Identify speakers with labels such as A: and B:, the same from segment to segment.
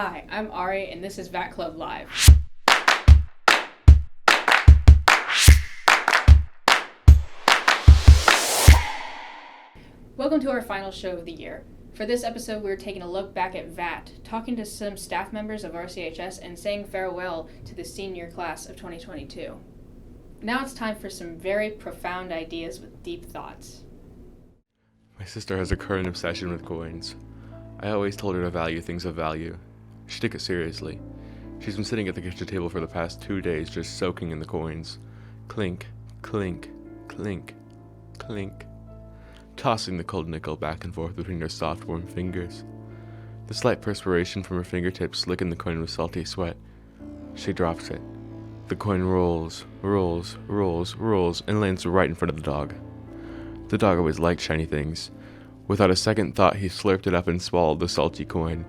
A: Hi, I'm Ari, and this is VAT Club Live. Welcome to our final show of the year. For this episode, we're taking a look back at VAT, talking to some staff members of RCHS, and saying farewell to the senior class of 2022. Now it's time for some very profound ideas with deep thoughts.
B: My sister has a current obsession with coins. I always told her to value things of value. She took it seriously. She's been sitting at the kitchen table for the past 2 days just soaking in the coins. Clink, clink, clink, clink. Tossing the cold nickel back and forth between her soft, warm fingers. The slight perspiration from her fingertips slicking the coin with salty sweat. She drops it. The coin rolls, rolls, rolls, rolls, and lands right in front of the dog. The dog always liked shiny things. Without a second thought, he slurped it up and swallowed the salty coin.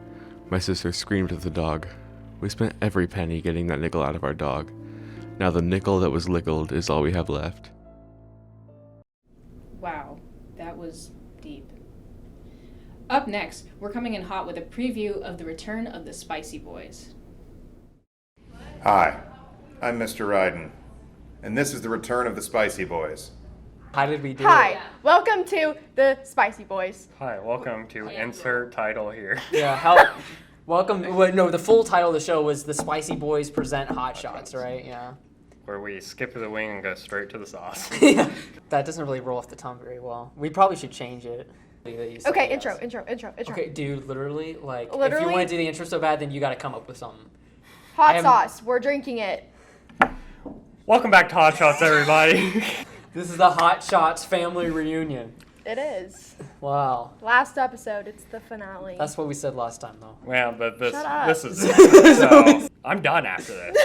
B: My sister screamed at the dog. We spent every penny getting that nickel out of our dog. Now the nickel that was lickled is all we have left.
A: Wow, that was deep. Up next, we're coming in hot with a preview of the return of the Spicy Boys.
C: Hi, I'm Mr. Ryden, and this is the return of the Spicy Boys.
D: How did we do
E: Hi,
D: it?
E: welcome to the Spicy Boys.
F: Hi, welcome to insert title here.
D: Yeah, welcome. The full title of the show was The Spicy Boys Present Hot Shots, right? Yeah.
F: Where we skip the wing and go straight to the sauce.
D: That doesn't really roll off the tongue very well. We probably should change it.
E: Okay, intro.
D: Okay, dude, literally, if you
E: Literally?
D: want to do the intro so bad, then you got to come up with something.
E: Hot sauce, we're drinking it.
F: Welcome back to Hot Shots, everybody.
D: This is the Hot Shots family reunion.
E: It is.
D: Wow.
E: Last episode, it's the finale.
D: That's what we said last time, though.
F: Well, but this
E: Shut up.
F: is so I'm done after this.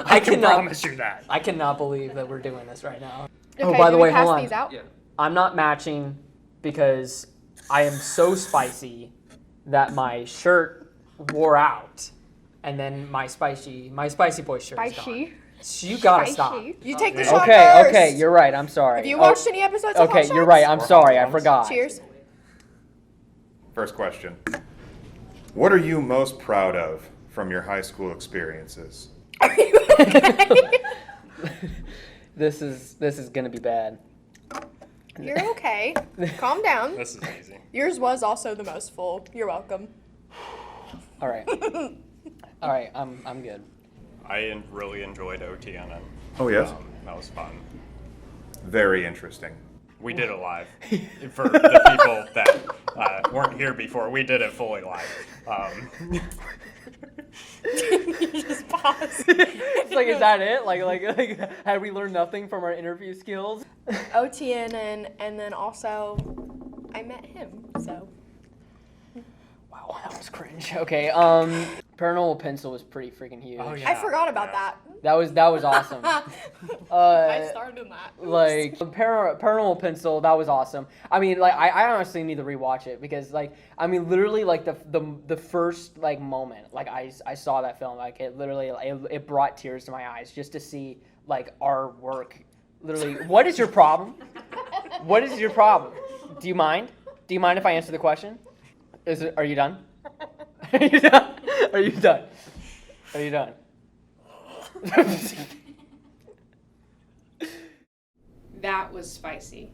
F: I can promise you that.
D: I cannot believe that we're doing this right now.
E: Okay,
D: by the
E: do we
D: way,
E: pass
D: hold on.
E: these out?
D: I'm not matching because I am so spicy that my shirt wore out, and then my spicy boy shirt is gone.
E: Spicy.
D: So you gotta stop.
E: You take the shot
D: Okay,
E: first.
D: you're right. I'm sorry.
E: Have you watched any episodes of Hot
D: Okay,
E: Shots?
D: you're right. I'm
C: Or
D: sorry.
C: Hot
D: I forgot.
E: Cheers.
C: First question. What are you most proud of from your high school experiences?
E: Are you okay?
D: This is gonna be bad.
E: You're okay. Calm down.
F: This is easy.
E: Yours was also the most full. You're welcome.
D: All right. All right. I'm good.
F: I really enjoyed OTN.
C: Oh, yes?
F: That was fun.
C: Very interesting.
F: We did it live. For the people that weren't here before, we did it fully live.
E: You just pause.
D: It's like, is that it? Like, had we learned nothing from our interview skills?
E: OTN and then also I met him, so.
D: Wow, that was cringe. Okay, Paranormal Pencil was pretty freaking huge.
F: Oh, yeah.
E: I forgot about that.
D: That was awesome.
E: I started in that.
D: Like Paranormal Pencil, that was awesome. I mean, like I honestly need to rewatch it because, like, I mean, literally, like the first like moment, like I saw that film, like it literally it brought tears to my eyes just to see like our work. Literally, what is your problem? What is your problem? Do you mind? Do you mind if I answer the question? Are you done? Are you done? Are you done? Are you done?
A: That was spicy.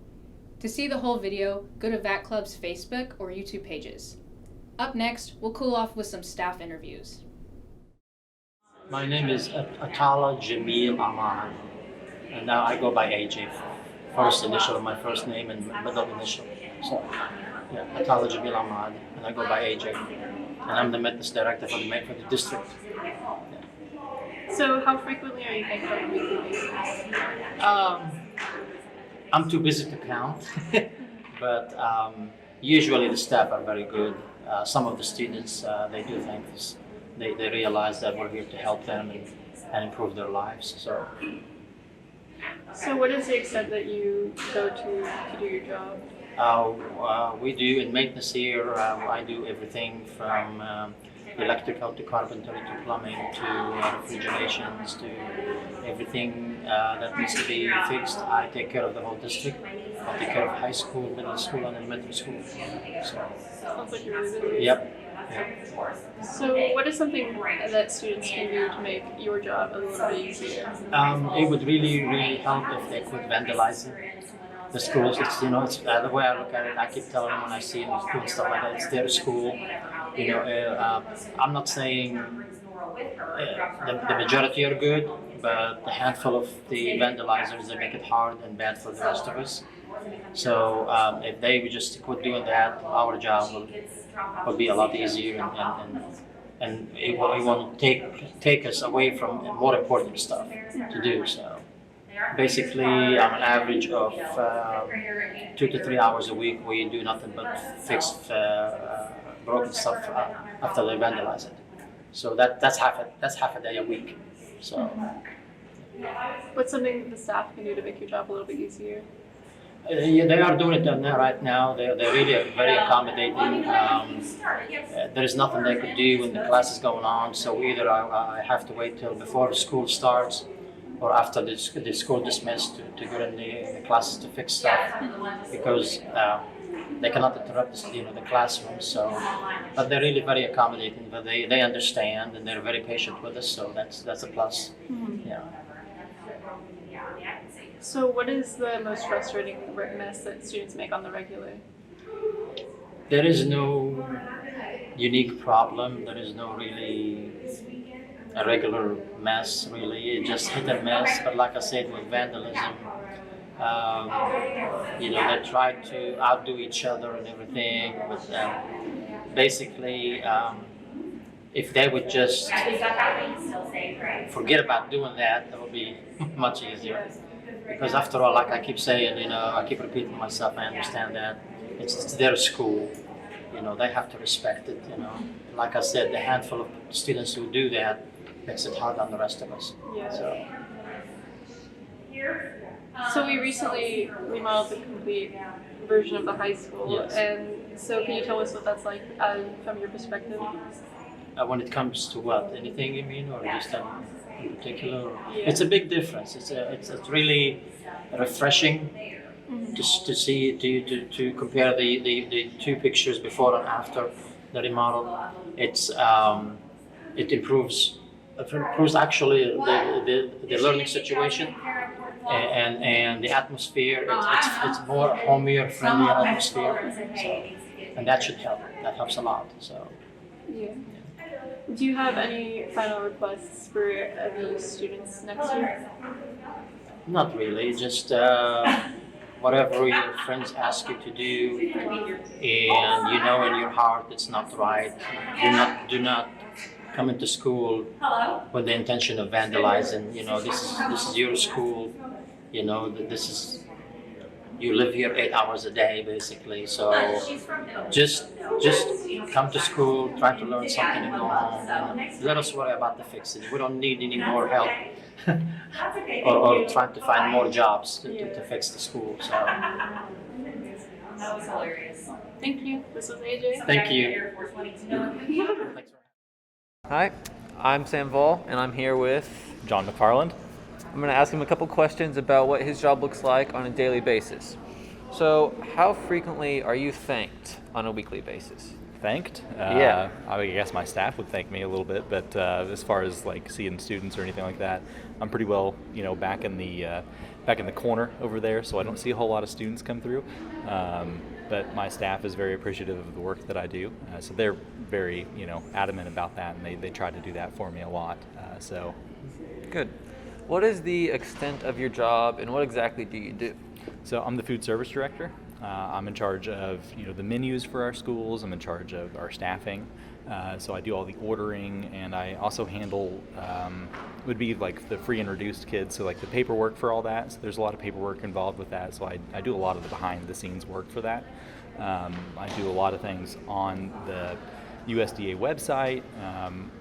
A: To see the whole video, go to VAT Club's Facebook or YouTube pages. Up next, we'll cool off with some staff interviews.
G: My name is Atala Jamil Ahmad, and now I go by AJ. First initial of my first name and middle initial. So, yeah, Atala Jamil Ahmad, and I go by AJ. And I'm the maintenance director for the district.
H: So how frequently are you guys on a weekly basis?
G: I'm too busy to count, but usually the staff are very good. Some of the students, they do things. They realize that we're here to help them and improve their lives.
H: So what is the extent that you go to do your job?
G: We do in maintenance here. I do everything from electrical to carpentry to plumbing to refrigerations to everything that needs to be fixed. I take care of the whole district. I take care of high school, middle school, and elementary school. So,
H: Sounds like you're really busy.
G: yep.
H: So, what is something that students can do to make your job a little bit easier?
G: It would really, really help if they quit vandalizing the schools. It's, it's the way I look at it. I keep telling them when I see them in school and stuff like that, it's their school. I'm not saying the majority are good, but the handful of the vandalizers, they make it hard and bad for the rest of us. So if they would just quit doing that, our job will be a lot easier, and it won't take us away from more important stuff to do. So basically, on an average of 2 to 3 hours a week, we do nothing but fix broken stuff after they vandalize it. So that's half a day a week. So
H: What's something that the staff can do to make your job a little bit easier?
G: yeah, they are doing it right now. They're really very accommodating. There is nothing they could do when the class is going on. So either I have to wait till before school starts, or after the school dismissed to go in the classes to fix stuff, because they cannot interrupt the classroom. So, but they're really very accommodating. But they understand, and they're very patient with us. So that's a plus.
H: Mm-hmm.
G: Yeah.
H: So, what is the most frustrating mess that students make on the regular?
G: There is no unique problem. There is no really a regular mess, really. It's just hit and miss. But like I said, with vandalism, they try to outdo each other and everything. But basically, if they would just forget about doing that, that would be much easier. Because after all, like I keep saying, I keep repeating myself, I understand that. It's their school. They have to respect it, Like I said, the handful of students who do that makes it hard on the rest of us.
H: Yeah. So we recently remodeled the complete version of the high school.
G: Yes.
H: And so can you tell us what that's like from your perspective?
G: When it comes to what? Anything you mean, or just in particular?
H: Yeah.
G: It's a big difference. It's really refreshing to see to compare the two pictures before and after the remodel. It improves actually the learning situation and the atmosphere. It's more homier, friendlier atmosphere. So, and that should help. That helps a lot. So.
H: Yeah. Do you have any final requests for the students next year?
G: Not really, just whatever your friends ask you to do, and in your heart it's not right. Do not come into school with the intention of vandalizing. This is your school. This is you live here 8 hours a day basically. So just come to school, try to learn something, and go home. And let us worry about the fixing. We don't need any more help. or trying to find more jobs to fix the school. So.
H: That was hilarious. Thank you. This was AJ.
G: Thank you.
I: Hi, I'm Sam Vol, and I'm here with
J: John McFarland.
I: I'm going to ask him a couple questions about what his job looks like on a daily basis. So, how frequently are you thanked on a weekly basis?
J: Thanked?
I: Yeah.
J: I guess my staff would thank me a little bit, but as far as like seeing students or anything like that, I'm pretty well, back in the corner over there, so I don't see a whole lot of students come through. But my staff is very appreciative of the work that I do, so they're very, adamant about that, and they try to do that for me a lot. So,
I: good. What is the extent of your job, and what exactly do you do?
J: So I'm the food service director. I'm in charge of the menus for our schools. I'm in charge of our staffing. So I do all the ordering, and I also handle would be like the free and reduced kids. So like the paperwork for all that. So there's a lot of paperwork involved with that. So I do a lot of the behind the scenes work for that. I do a lot of things on the USDA website,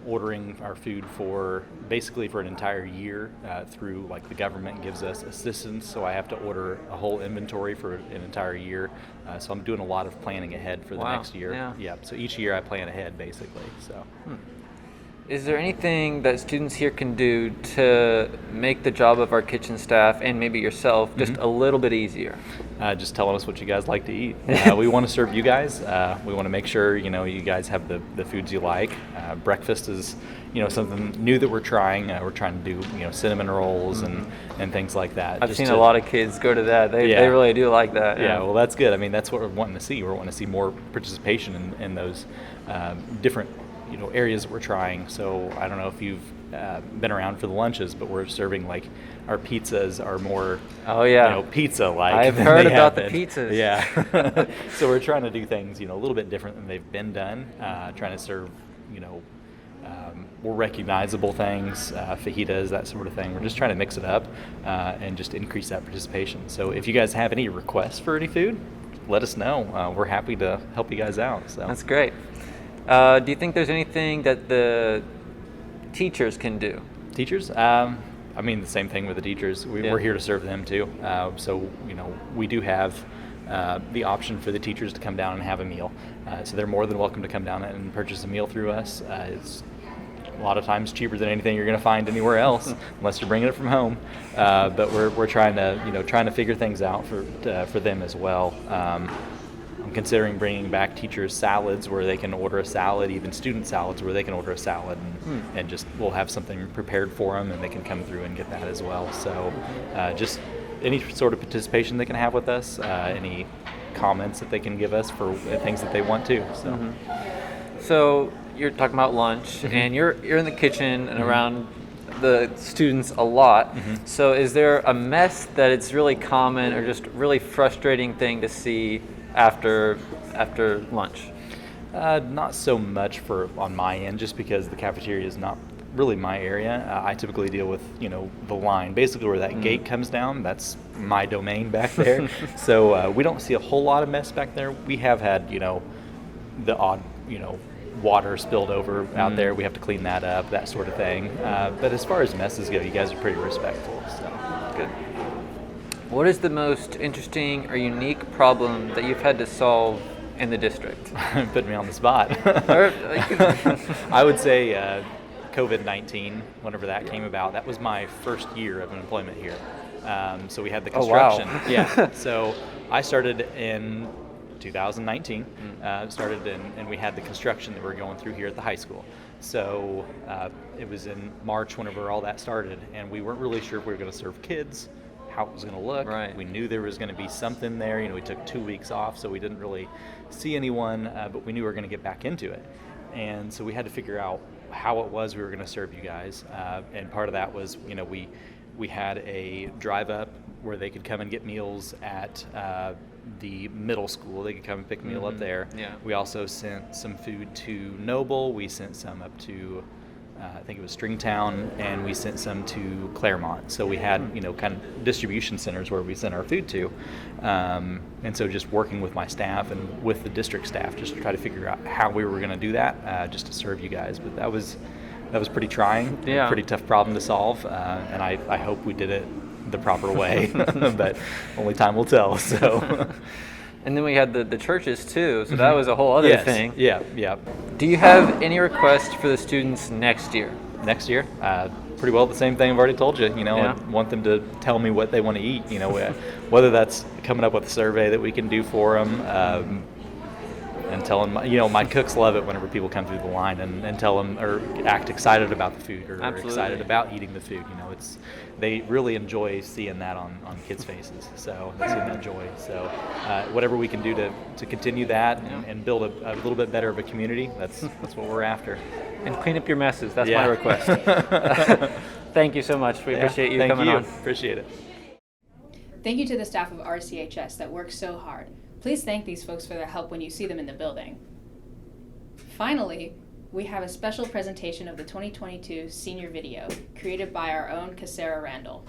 J: ordering our food for an entire year through like the government gives us assistance, so I have to order a whole inventory for an entire year. So I'm doing a lot of planning ahead for the next year.
I: Yeah.
J: So each year I plan ahead basically. So.
I: is there anything that students here can do to make the job of our kitchen staff and maybe yourself just a little bit easier?
J: Just telling us what you guys like to eat. We want to serve you guys. We want to make sure you guys have the foods you like. Breakfast is something new that we're trying. We're trying to do cinnamon rolls and things like that.
I: I've seen a lot of kids go to that. They really do like that.
J: Yeah, well, that's good. I mean, that's what we're wanting to see. We're wanting to see more participation in those different areas that we're trying. So I don't know if you've been around for the lunches, but we're serving like our pizzas are more pizza like.
I: I've heard about the pizzas.
J: Yeah. So we're trying to do things a little bit different than they've been done. Trying to serve more recognizable things, fajitas, that sort of thing. We're just trying to mix it up and just increase that participation. So if you guys have any requests for any food, let us know. We're happy to help you guys out. So
I: that's great. Do you think there's anything that the teachers can do?
J: Teachers? I mean, the same thing with the teachers. We're here to serve them too. So we do have the option for the teachers to come down and have a meal. So they're more than welcome to come down and purchase a meal through us. It's a lot of times cheaper than anything you're going to find anywhere else, unless you're bringing it from home. But we're trying to figure things out for them as well. I'm considering bringing back teachers' salads where they can order a salad, even student salads where they can order a salad, and just we'll have something prepared for them, and they can come through and get that as well. So just any sort of participation they can have with us, any comments that they can give us for things that they want to. So,
I: so you're talking about lunch, and you're in the kitchen and around the students a lot. So is there a mess that it's really common or just really frustrating thing to see after lunch?
J: Not so much on my end, just because the cafeteria is not really my area. I typically deal with the line, basically where that gate comes down. That's my domain back there. So we don't see a whole lot of mess back there. We have had the odd water spilled over out there. We have to clean that up, that sort of thing. But as far as messes go, you guys are pretty respectful. So good.
I: What is the most interesting or unique problem that you've had to solve in the district?
J: Put me on the spot. I would say COVID-19, whenever that came about, that was my first year of employment here. So we had the construction.
I: Oh, wow.
J: Yeah. So I started in 2019, and we had the construction that we're going through here at the high school. So it was in March whenever all that started, and we weren't really sure if we were going to serve kids, how it was going to look.
I: Right.
J: We knew there was going to be something there. We took 2 weeks off, so we didn't really see anyone, but we knew we were going to get back into it. And so we had to figure out how it was we were going to serve you guys. And part of that was, we had a drive up where they could come and get meals at the middle school. They could come and pick a meal up there.
I: Yeah.
J: We also sent some food to Noble. We sent some up to I think it was Stringtown, and we sent some to Claremont. So we had, kind of distribution centers where we sent our food to. And so just working with my staff and with the district staff just to try to figure out how we were going to do that, just to serve you guys. But that was pretty trying, a pretty tough problem to solve. And I hope we did it the proper way, but only time will tell. So.
I: And then we had the churches too, so that was a whole other thing.
J: Yeah.
I: Do you have any requests for the students next year?
J: Next year? Pretty well the same thing I've already told you. I want them to tell me what they want to eat. Whether that's coming up with a survey that we can do for them, and tell them, my cooks love it whenever people come through the line and tell them or act excited about the food or excited about eating the food. They really enjoy seeing that on kids' faces. So they see that joy. So whatever we can do to continue that and build a little bit better of a community, that's what we're after.
I: And clean up your messes. That's my request. Thank you so much. We appreciate you coming on.
J: Appreciate it.
A: Thank you to the staff of RCHS that works so hard. Please thank these folks for their help when you see them in the building. Finally, we have a special presentation of the 2022 senior video created by our own Cassara Randall.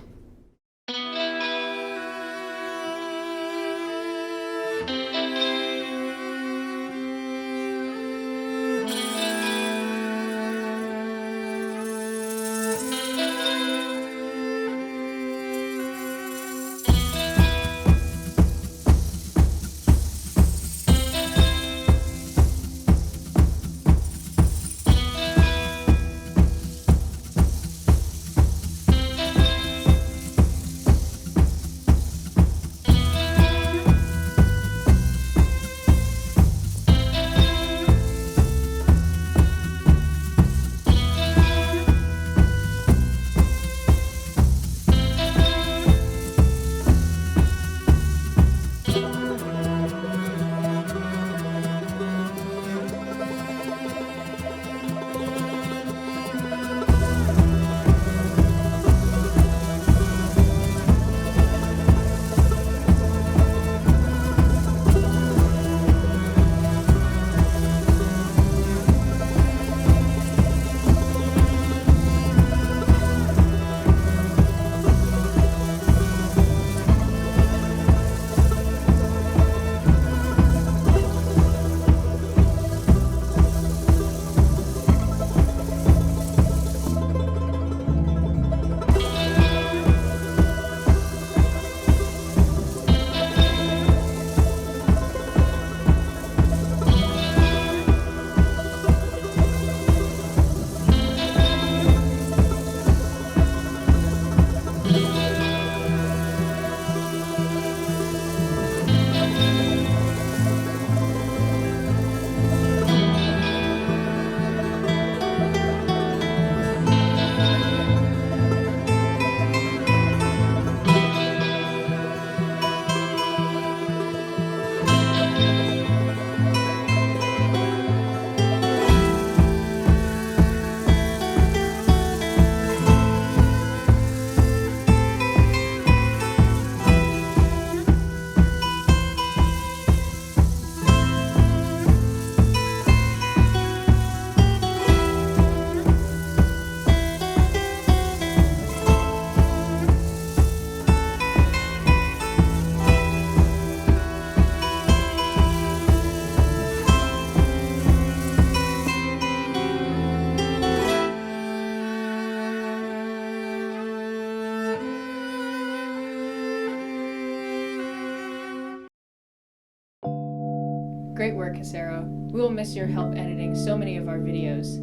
A: Great work, Cassara. We will miss your help editing so many of our videos.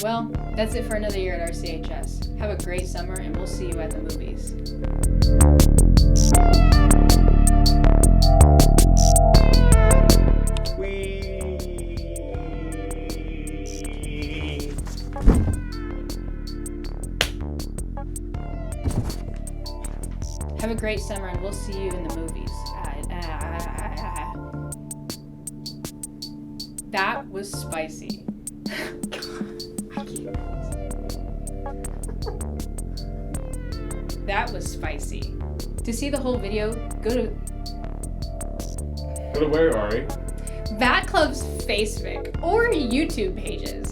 A: Well, that's it for another year at RCHS. Have a great summer, and we'll see you at the movies. Have a great summer, and we'll see you in the movies. That was spicy. That was spicy. To see the whole video, go to
B: Go to where, Ari?
A: VAT Club's Facebook or YouTube pages.